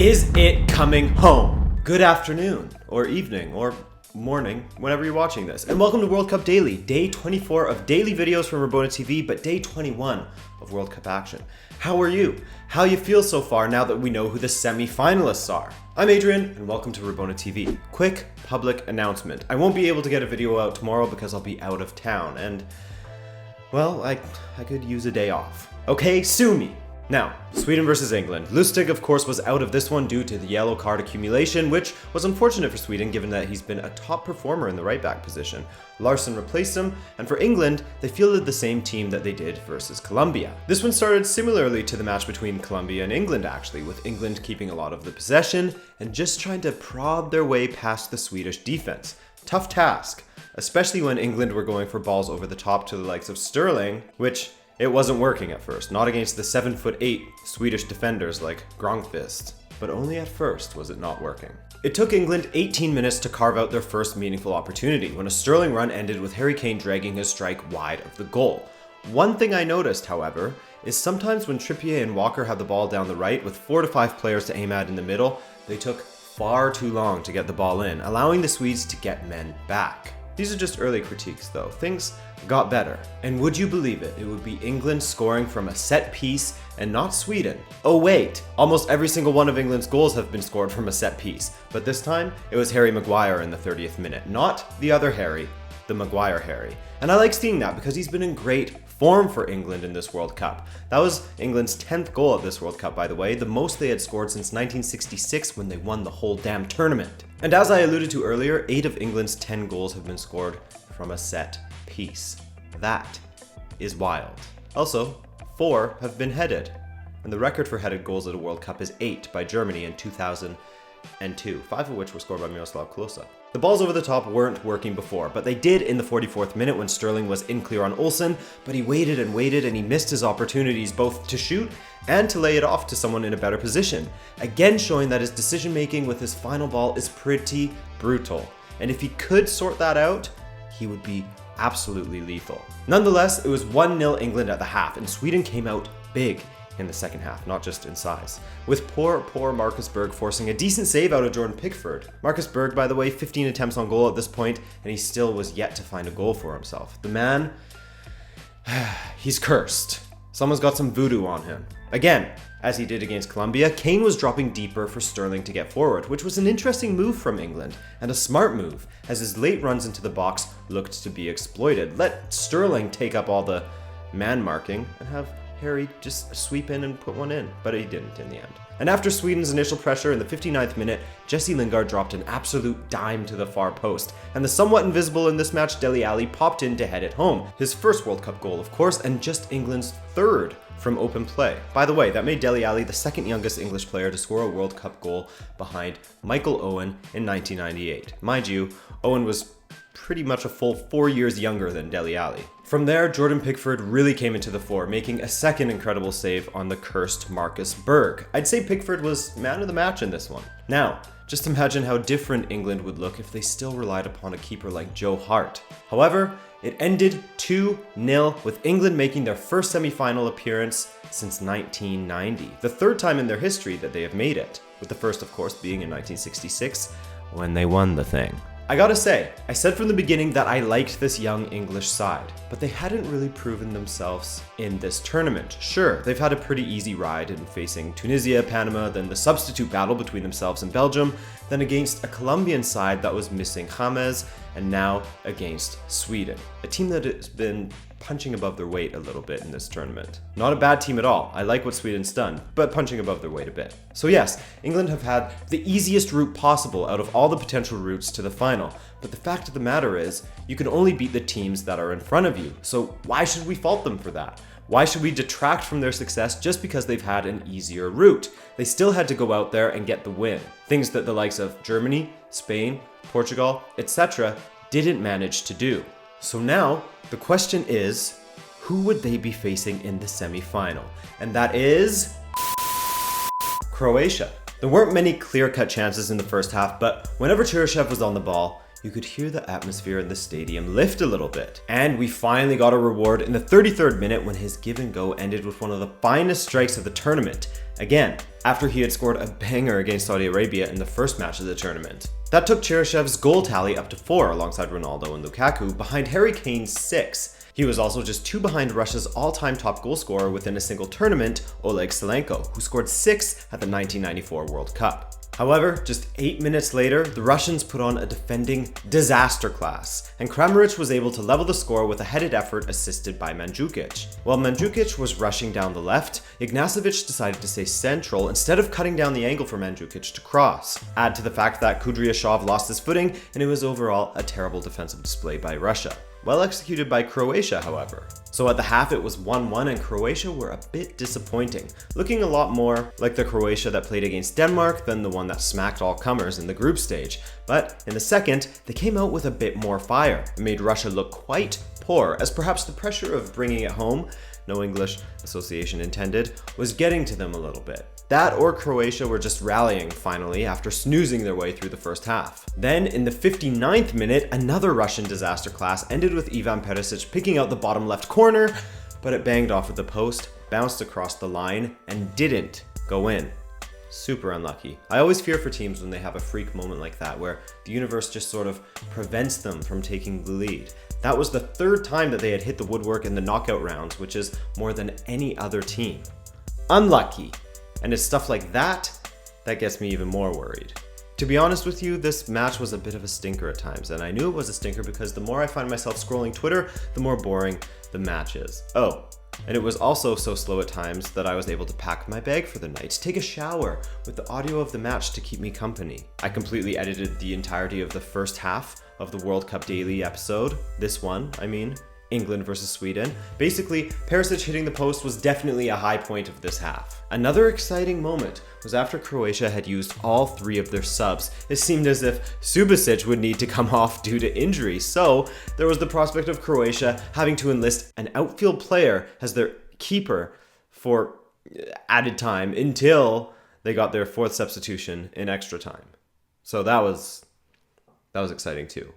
Is it coming home? Good afternoon, or evening, or morning, whenever you're watching this. And welcome to World Cup Daily, day 24 of daily videos from Rabona TV, but day 21 of World Cup action. How are you? How you feel so far now that we know who the semi-finalists are? I'm Adrian, and welcome to Rabona TV. Quick public announcement. I won't be able to get a video out tomorrow because I'll be out of town, and, well, I could use a day off. Okay, sue me. Now, Sweden versus England. Lustig, of course, was out of this one due to the yellow card accumulation, which was unfortunate for Sweden given that he's been a top performer in the right back position. Larsson replaced him, and for England, they fielded the same team that they did versus Colombia. This one started similarly to the match between Colombia and England, actually, with England keeping a lot of the possession and just trying to prod their way past the Swedish defense. Tough task, especially when England were going for balls over the top to the likes of Sterling, which it wasn't working at first, not against the 7'8" Swedish defenders like Granqvist, but only at first was it not working. It took England 18 minutes to carve out their first meaningful opportunity when a Sterling run ended with Harry Kane dragging his strike wide of the goal. One thing I noticed, however, is sometimes when Trippier and Walker had the ball down the right with 4 to 5 players to aim at in the middle, they took far too long to get the ball in, allowing the Swedes to get men back. These are just early critiques though. Things got better. And would you believe it? It would be England scoring from a set piece and not Sweden. Oh wait, almost every single one of England's goals have been scored from a set piece. But this time, it was Harry Maguire in the 30th minute. Not the other Harry, the Maguire Harry. And I like seeing that because he's been in great form for England in this World Cup. That was England's 10th goal at this World Cup, by the way, the most they had scored since 1966 when they won the whole damn tournament. And as I alluded to earlier, 8 of England's 10 goals have been scored from a set piece. That is wild. Also, 4 have been headed, and the record for headed goals at a World Cup is 8 by Germany in 2002, 5 of which were scored by Miroslav Klose. The balls over the top weren't working before, but they did in the 44th minute when Sterling was in clear on Olsen, but he waited and he missed his opportunities both to shoot and to lay it off to someone in a better position, again showing that his decision making with his final ball is pretty brutal. And if he could sort that out, he would be absolutely lethal. Nonetheless, it was 1-0 England at the half, and Sweden came out big in the second half, not just in size, with poor Marcus Berg forcing a decent save out of Jordan Pickford. Marcus Berg, by the way, 15 attempts on goal at this point, and he still was yet to find a goal for himself. The man, he's cursed. Someone's got some voodoo on him. Again, as he did against Colombia, Kane was dropping deeper for Sterling to get forward, which was an interesting move from England, and a smart move, as his late runs into the box looked to be exploited. Let Sterling take up all the man marking and have Harry just sweep in and put one in, but he didn't in the end. And after Sweden's initial pressure in the 59th minute, Jesse Lingard dropped an absolute dime to the far post, and the somewhat invisible in this match Dele Alli popped in to head it home. His first World Cup goal, of course, and just England's 3rd from open play. By the way, that made Dele Alli the 2nd youngest English player to score a World Cup goal behind Michael Owen in 1998. Mind you, Owen was pretty much a full 4 years younger than Dele Alli. From there, Jordan Pickford really came into the fore, making a second incredible save on the cursed Marcus Berg. I'd say Pickford was man of the match in this one. Now, just imagine how different England would look if they still relied upon a keeper like Joe Hart. However, it ended 2-0 with England making their first semi-final appearance since 1990, the 3rd time in their history that they have made it, with the first, of course, being in 1966 when they won the thing. I gotta say, I said from the beginning that I liked this young English side, but they hadn't really proven themselves in this tournament. Sure, they've had a pretty easy ride in facing Tunisia, Panama, then the substitute battle between themselves and Belgium, then against a Colombian side that was missing James, and now against Sweden, a team that has been punching above their weight a little bit in this tournament. Not a bad team at all. I like what Sweden's done, but punching above their weight a bit. So yes, England have had the easiest route possible out of all the potential routes to the final. But the fact of the matter is, you can only beat the teams that are in front of you. So why should we fault them for that? Why should we detract from their success just because they've had an easier route? They still had to go out there and get the win. Things that the likes of Germany, Spain, Portugal, etc. didn't manage to do. So now, the question is, who would they be facing in the semi-final? And that is Croatia. There weren't many clear-cut chances in the first half, but whenever Cheryshev was on the ball, you could hear the atmosphere in the stadium lift a little bit. And we finally got a reward in the 33rd minute when his give and go ended with one of the finest strikes of the tournament. Again, after he had scored a banger against Saudi Arabia in the first match of the tournament. That took Chereshev's goal tally up to 4 alongside Ronaldo and Lukaku, behind Harry Kane's 6. He was also just 2 behind Russia's all-time top goal scorer within a single tournament, Oleg Salenko, who scored 6 at the 1994 World Cup. However, just 8 minutes later, the Russians put on a defending disaster class, and Kramaric was able to level the score with a headed effort assisted by Mandzukic. While Mandzukic was rushing down the left, Ignacevic decided to stay central instead of cutting down the angle for Mandzukic to cross. Add to the fact that Kudryashov lost his footing, and it was overall a terrible defensive display by Russia. Well executed by Croatia, however. So at the half it was 1-1 and Croatia were a bit disappointing, looking a lot more like the Croatia that played against Denmark than the one that smacked all comers in the group stage. But in the second, they came out with a bit more fire and made Russia look quite poor, as perhaps the pressure of bringing it home, no English association intended, was getting to them a little bit. That or Croatia were just rallying finally after snoozing their way through the first half. Then in the 59th minute, another Russian disaster class ended with Ivan Perisic picking out the bottom left corner, but it banged off of the post, bounced across the line, and didn't go in. Super unlucky. I always fear for teams when they have a freak moment like that, where the universe just sort of prevents them from taking the lead. That was the 3rd time that they had hit the woodwork in the knockout rounds, which is more than any other team. Unlucky. And it's stuff like that that gets me even more worried. To be honest with you, this match was a bit of a stinker at times, and I knew it was a stinker because the more I find myself scrolling Twitter, the more boring the match is. Oh, and it was also so slow at times that I was able to pack my bag for the night, take a shower with the audio of the match to keep me company. I completely edited the entirety of the first half of the World Cup Daily episode, this one, I mean, England versus Sweden. Basically, Perisic hitting the post was definitely a high point of this half. Another exciting moment was after Croatia had used all 3 of their subs. It seemed as if Subasic would need to come off due to injury, so there was the prospect of Croatia having to enlist an outfield player as their keeper for added time until they got their 4th substitution in extra time. So that was exciting too.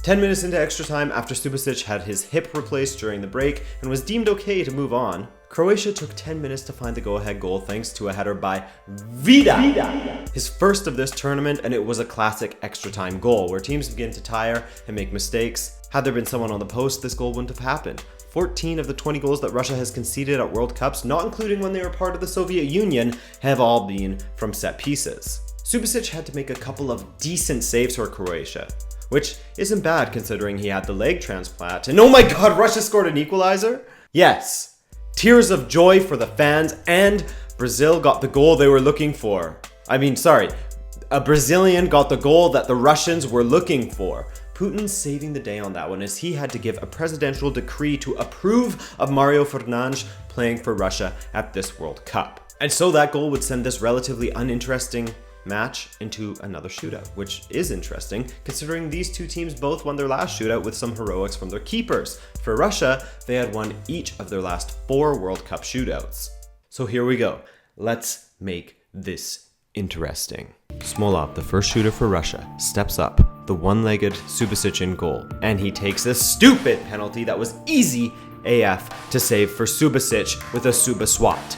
10 minutes into extra time, after Subasic had his hip replaced during the break and was deemed okay to move on, Croatia took 10 minutes to find the go-ahead goal thanks to a header by Vida. His first of this tournament, and it was a classic extra time goal where teams begin to tire and make mistakes. Had there been someone on the post, this goal wouldn't have happened. 14 of the 20 goals that Russia has conceded at World Cups, not including when they were part of the Soviet Union, have all been from set pieces. Subasic had to make a couple of decent saves for Croatia, which isn't bad considering he had the leg transplant. And oh my god, Russia scored an equalizer? Yes. Tears of joy for the fans, and Brazil got the goal they were looking for. A Brazilian got the goal that the Russians were looking for. Putin saving the day on that one, as he had to give a presidential decree to approve of Mario Fernandes playing for Russia at this World Cup. And so that goal would send this relatively uninteresting match into another shootout, which is interesting considering these two teams both won their last shootout with some heroics from their keepers. For Russia, they had won each of their last 4 World Cup shootouts. So here we go. Let's make this interesting. Smolov, the first shooter for Russia, steps up, the one-legged Subasic in goal, and he takes a stupid penalty that was easy AF to save for Subasic with a Suba swat.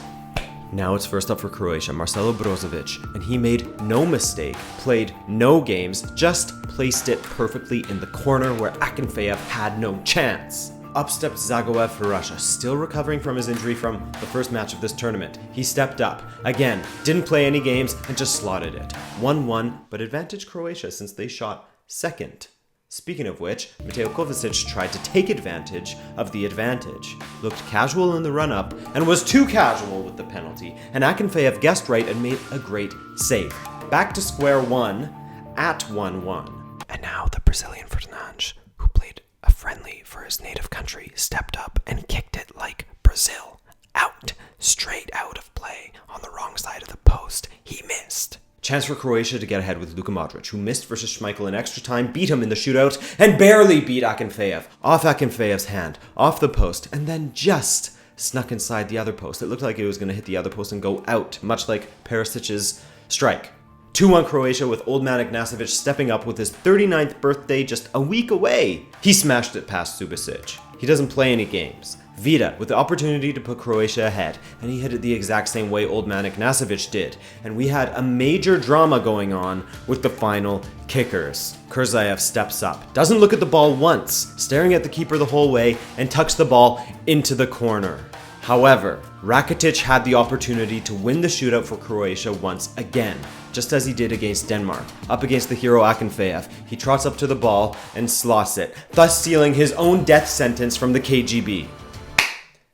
Now it's first up for Croatia, Marcelo Brozovic, and he made no mistake, played no games, just placed it perfectly in the corner where Akinfeev had no chance. Up stepped Zagoev for Russia, still recovering from his injury from the first match of this tournament. He stepped up, again, didn't play any games, and just slotted it. 1-1, but advantage Croatia since they shot second. Speaking of which, Mateo Kovacic tried to take advantage of the advantage, looked casual in the run-up, and was too casual with the penalty, and Akinfeev guessed right and made a great save. Back to square one at 1-1. And now the Brazilian Fernandes, who played a friendly for his native country, stepped up and kicked it like Brazil. Out, straight out of play, on the wrong side of the post. He missed. Chance for Croatia to get ahead with Luka Modric, who missed versus Schmeichel in extra time, beat him in the shootout, and barely beat Akinfeev. Off Akinfeev's hand, off the post, and then just snuck inside the other post. It looked like it was going to hit the other post and go out, much like Perisic's strike. 2-1 Croatia with old man Ignacevic stepping up with his 39th birthday just a week away. He smashed it past Subasic. He doesn't play any games. Vida with the opportunity to put Croatia ahead, and he hit it the exact same way old man Ignacevic did. And we had a major drama going on with the final kickers. Kurzaev steps up, doesn't look at the ball once, staring at the keeper the whole way, and tucks the ball into the corner. However, Rakitic had the opportunity to win the shootout for Croatia once again, just as he did against Denmark. Up against the hero Akinfeev, he trots up to the ball and slots it, thus sealing his own death sentence from the KGB.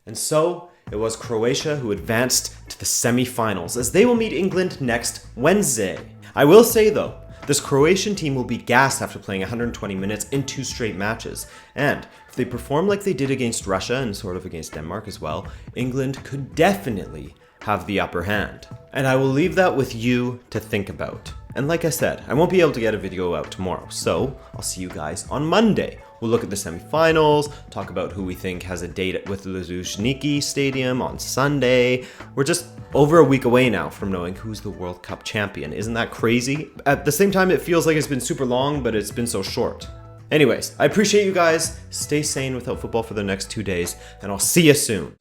And so, it was Croatia who advanced to the semi-finals, as they will meet England next Wednesday. I will say though, this Croatian team will be gassed after playing 120 minutes in 2 straight matches. And if they perform like they did against Russia and sort of against Denmark as well, England could definitely have the upper hand. And I will leave that with you to think about. And like I said, I won't be able to get a video out tomorrow, so I'll see you guys on Monday. We'll look at the semifinals, talk about who we think has a date with the Luzhniki Stadium on Sunday. We're just over a week away now from knowing who's the World Cup champion. Isn't that crazy? At the same time, it feels like it's been super long, but it's been so short. Anyways, I appreciate you guys. Stay sane without football for the next 2 days, and I'll see you soon.